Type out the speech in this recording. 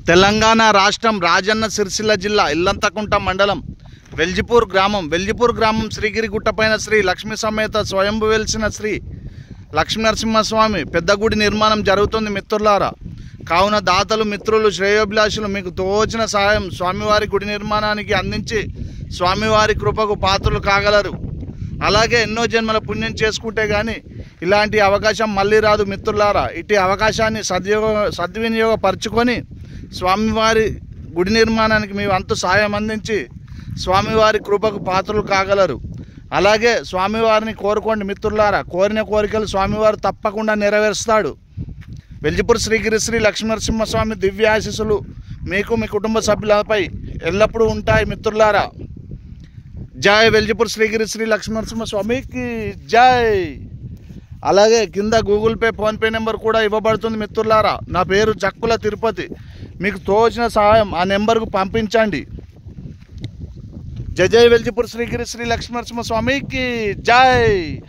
తెలంగాణ రాష్ట్రం రాజన్న సిరిసిల్ల జిల్లా ఇల్లంతకుంట మండలం వెల్జిపూర్ గ్రామం శ్రీగిరిగుట్టపైన శ్రీ లక్ష్మీ సమేత స్వయంభు వెలిసిన శ్రీ లక్ష్మీ నరసింహస్వామి పెద్ద గుడి నిర్మాణం జరుగుతుంది మిత్రులారా. కావున దాతలు, మిత్రులు, శ్రేయోభిలాషులు మీకు తోచిన సహాయం స్వామివారి గుడి నిర్మాణానికి అందించి స్వామివారి కృపకు పాత్రలు కాగలరు. అలాగే ఎన్నో జన్మల పుణ్యం చేసుకుంటే కానీ ఇలాంటి అవకాశం మళ్ళీ రాదు మిత్రులారా. ఇటు అవకాశాన్ని సద్వినియోగపరచుకొని స్వామివారి గుడి నిర్మాణానికి మీ వంతు సాయం అందించి స్వామివారి కృపకు పాత్రలు కాగలరు. అలాగే స్వామివారిని కోరుకోండి మిత్రులారా. కోరిన కోరికలు స్వామివారు తప్పకుండా నెరవేరుస్తాడు. వెల్జిపూర్ శ్రీగిరి శ్రీ లక్ష్మీనరసింహస్వామి దివ్యాశీస్సులు మీకు, మీ కుటుంబ సభ్యులపై ఎల్లప్పుడూ ఉంటాయి మిత్రులారా. జై వెల్జిపూర్ శ్రీగిరి శ్రీ లక్ష్మీనరసింహస్వామికి జై. అలాగే కింద గూగుల్ పే, ఫోన్పే నెంబర్ కూడా ఇవ్వబడుతుంది మిత్రులారా. నా పేరు జక్కుల తిరుపతి. మీకు తోచిన సహాయం ఆ నెంబర్కు పంపించండి. జై జై వెల్జిపూర్ శ్రీగిరి శ్రీ లక్ష్మీనరసింహస్వామికి జై.